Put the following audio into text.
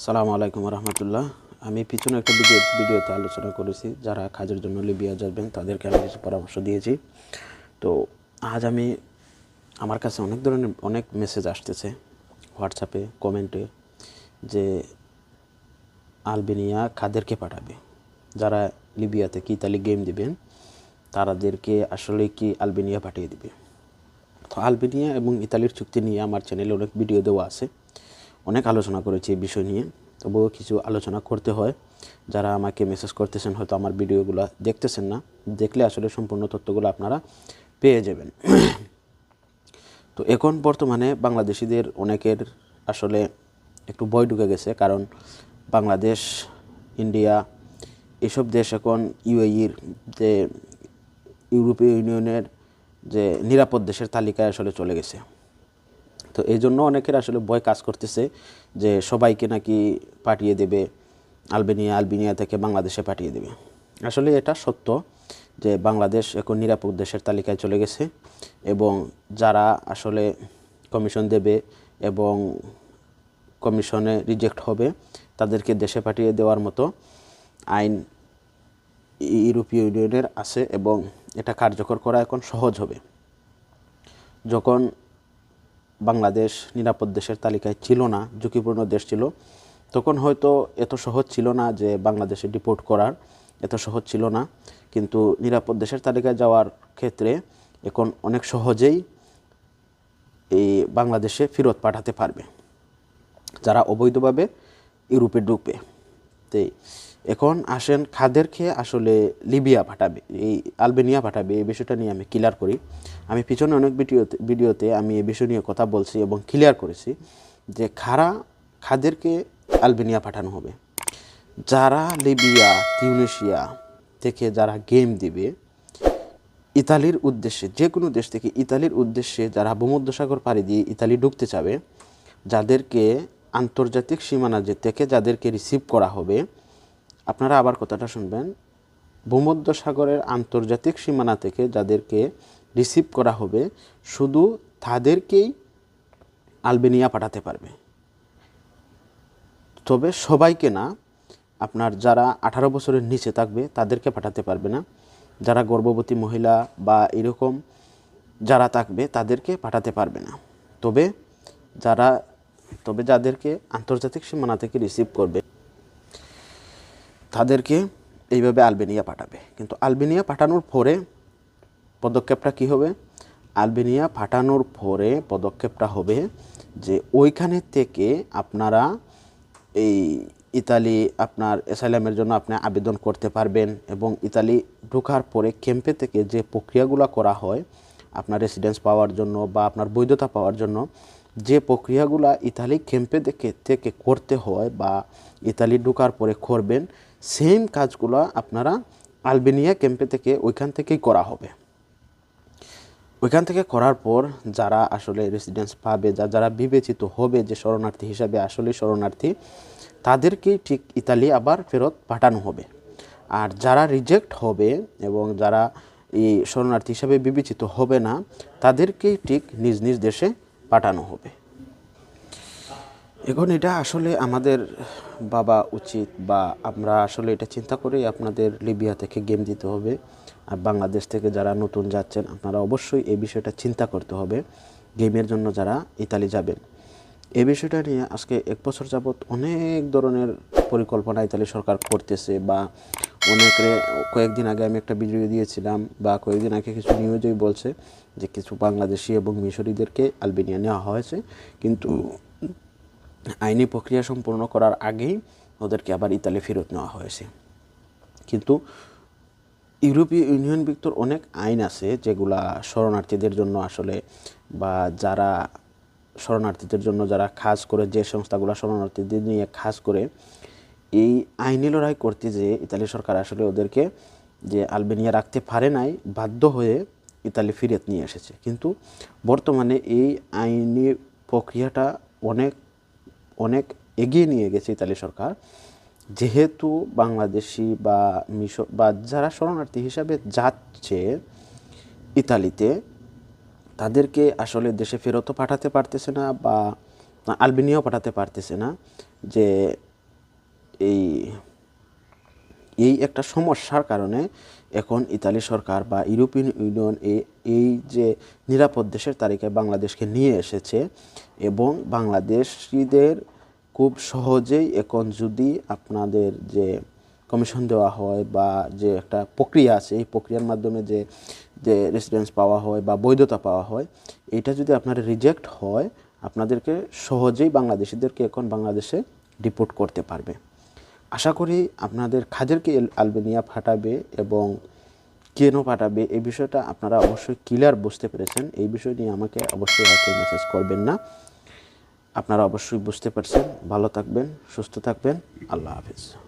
সালামু আলাইকুম রহমতুল্লাহ। আমি পিছনে একটা ভিডিওতে আলোচনা করেছি, যারা কাজের জন্য লিবিয়া যাবেন তাদেরকে আমি কিছু পরামর্শ দিয়েছি। তো আজ আমার কাছে অনেক মেসেজ আসতেছে হোয়াটসঅ্যাপে, কমেন্টে, যে আলবেনিয়া কাদেরকে পাঠাবে, যারা লিবিয়া থেকে ইতালি গেম দিবেন তাদেরকে আসলে কি আলবেনিয়া পাঠিয়ে দিবে। তো আলবেনিয়া এবং ইতালির চুক্তি নিয়ে আমার চ্যানেলে অনেক ভিডিও দেওয়া আছে, অনেক আলোচনা করেছি এই বিষয় নিয়ে। তবুও কিছু আলোচনা করতে হয়। যারা আমাকে মেসেজ করতেছেন হয়তো আমার ভিডিওগুলো দেখতেছেন না, দেখলে আসলে সম্পূর্ণ তথ্যগুলো আপনারা পেয়ে যাবেন। তো এখন বর্তমানে বাংলাদেশিদের অনেকের আসলে একটু ভয় ঢুকে গেছে, কারণ বাংলাদেশ, ইন্ডিয়া এসব দেশ এখন ইউএইর যে ইউরোপীয় ইউনিয়নের যে নিরাপদ দেশের তালিকায় আসলে চলে গেছে। তো এই জন্য অনেকের আসলে ভয় কাজ করতেছে যে সবাইকে নাকি পাঠিয়ে দেবে আলবেনিয়া থেকে বাংলাদেশে পাঠিয়ে দেবে। আসলে এটা সত্য যে বাংলাদেশ এখন নিরাপদ দেশের তালিকায় চলে গেছে, এবং যারা আসলে কমিশন দেবে এবং কমিশনে রিজেক্ট হবে তাদেরকে দেশে পাঠিয়ে দেওয়ার মতো আইন ইউরোপীয় ইউনিয়নের আছে, এবং এটা কার্যকর করা এখন সহজ হবে। যখন বাংলাদেশ নিরাপদ দেশের তালিকায় ছিল না, ঝুঁকিপূর্ণ দেশ ছিল, তখন হয়তো এত সহজ ছিল না যে বাংলাদেশে ডিপোর্ট করার, এত সহজ ছিল না। কিন্তু নিরাপদ দেশের তালিকায় যাওয়ার ক্ষেত্রে এখন অনেক সহজেই এই বাংলাদেশে ফেরত পাঠাতে পারবে যারা অবৈধভাবে ইউরোপে ঢুকবে। তো এখন আসেন কাদেরকে আসলে লিবিয়া পাঠাবে, এই আলবেনিয়া পাঠাবে, এই বিষয়টা নিয়ে আমি ক্লিয়ার করি। আমি পিছনে অনেক ভিডিওতে আমি এই বিষয় নিয়ে কথা বলছি এবং ক্লিয়ার করেছি যে কাদেরকে আলবেনিয়া পাঠানো হবে। যারা লিবিয়া, তিউনিসিয়া থেকে যারা গেম দিবে ইতালির উদ্দেশ্যে, যে কোনো দেশ থেকে ইতালির উদ্দেশ্যে যারা ভূমধ্যসাগর পাড়ি দিয়ে ইতালি ঢুকতে চাবে, যাদেরকে আন্তর্জাতিক সীমানা থেকে যাদেরকে রিসিভ করা হবে, আপনারা আবার কথাটা শুনবেন, ভূমধ্যসাগরের আন্তর্জাতিক সীমানা থেকে যাদেরকে রিসিভ করা হবে শুধু তাদেরকেই আলবেনিয়া পাঠাতে পারবে, তবে সবাইকে না। আপনার যারা 18 বছরের নিচে থাকবে তাদেরকে পাঠাতে পারবে না, যারা গর্ভবতী মহিলা বা এরকম যারা থাকবে তাদেরকে পাঠাতে পারবে না। তবে যাদেরকে আন্তর্জাতিক সীমানা থেকে রিসিভ করবে তাদেরকে এইভাবে আলবেনিয়া পাঠাবে। কিন্তু আলবেনিয়া পাঠানোর পরে পদক্ষেপটা কী হবে? আলবেনিয়া পাঠানোর পরে পদক্ষেপটা হবে যে ওইখানে থেকে আপনারা এই ইতালি আপনার অ্যাসাইলামের জন্য আপনি আবেদন করতে পারবেন, এবং ইতালি ঢোকার পরে ক্যাম্পে থেকে যে প্রক্রিয়াগুলো করা হয় আপনার রেসিডেন্স পাওয়ার জন্য বা আপনার বৈধতা পাওয়ার জন্য, যে প্রক্রিয়াগুলো ইতালি ক্যাম্পে থেকে করতে হয় বা ইতালি ঢোকার পরে করবেন, সেম কাজগুলো আপনারা আলবেনিয়া ক্যাম্পে থেকে ওইখান থেকেই করা হবে। ওইখান থেকে করার পর যারা আসলে রেসিডেন্স পাবে, যারা বিবেচিত হবে যে শরণার্থী হিসাবে আসলে শরণার্থী, তাদেরকেই ঠিক ইতালি আবার ফেরত পাঠানো হবে। আর যারা রিজেক্ট হবে এবং যারা এই শরণার্থী হিসাবে বিবেচিত হবে না, তাদেরকেই ঠিক নিজ নিজ দেশে পাঠানো হবে। এখন এটা আসলে আমাদের ভাবা উচিত, বা আমরা আসলে এটা চিন্তা করেই আপনাদের লিবিয়া থেকে গেম দিতে হবে। আর বাংলাদেশ থেকে যারা নতুন যাচ্ছেন আপনারা অবশ্যই এই বিষয়টা চিন্তা করতে হবে, গেমের জন্য যারা ইতালি যাবেন। এই বিষয়টা নিয়ে আজকে 1 বছর যাবৎ অনেক ধরনের পরিকল্পনা ইতালি সরকার করতেছে, বা কয়েকদিন আগে আমি একটা ভিডিও দিয়েছিলাম, বা কয়েকদিন আগে কিছু নিউজেই বলছে যে কিছু বাংলাদেশি এবং মিশরীদেরকে আলবেনিয়া নেওয়া হয়েছে, কিন্তু আইনি প্রক্রিয়া সম্পূর্ণ করার আগেই ওদেরকে আবার ইতালি ফেরত নেওয়া হয়েছে। কিন্তু ইউরোপীয় ইউনিয়ন ভিতর অনেক আইন আছে যেগুলা শরণার্থীদের জন্য আসলে, বা যারা শরণার্থীদের জন্য যারা কাজ করে, যে সংস্থাগুলো শরণার্থীদের নিয়ে কাজ করে, এই আইনি লড়াই করতে যে ইতালি সরকার আসলে ওদেরকে যে আলবেনিয়া রাখতে পারে নাই, বাধ্য হয়ে ইতালি ফিরত নিয়ে এসেছে। কিন্তু বর্তমানে এই আইনি প্রক্রিয়াটা অনেক অনেক এগিয়ে নিয়ে গেছে ইতালি সরকার, যেহেতু বাংলাদেশি বা মিশর বা যারা শরণার্থী হিসাবে যাচ্ছে ইতালিতে, তাদেরকে আসলে দেশে ফেরতও পাঠাতে পারতেছে না, বা আলবেনিয়াও পাঠাতে পারতেছে না। যে এই এই একটা সমস্যার কারণে এখন ইতালি সরকার বা ইউরোপিয়ান ইউনিয়ন এই যে নিরাপদ দেশের তালিকায় বাংলাদেশকে নিয়ে এসেছে এবং বাংলাদেশিদের খুব সহজেই এখন যদি আপনাদের যে কমিশন দেওয়া হয় বা যে একটা প্রক্রিয়া আছে এই প্রক্রিয়ার মাধ্যমে যে যে রেসিডেন্স পাওয়া হয় বা বৈধতা পাওয়া হয়, এটা যদি আপনার রিজেক্ট হয় আপনাদেরকে সহজেই বাংলাদেশিদেরকে এখন বাংলাদেশে ডিপোর্ট করতে পারবে। আশা করি আপনাদের কাদেরকে আলবেনিয়া পাঠাবে এবং কেন পাঠাবে এই বিষয়টা আপনারা অবশ্যই ক্লিয়ার বুঝতে পেরেছেন। এই বিষয় নিয়ে আমাকে অবশ্যই আর মেসেজ করবেন না। আপনারা অবশ্যই বুঝতে পারছেন। ভালো থাকবেন, সুস্থ থাকবেন। আল্লাহ হাফেজ।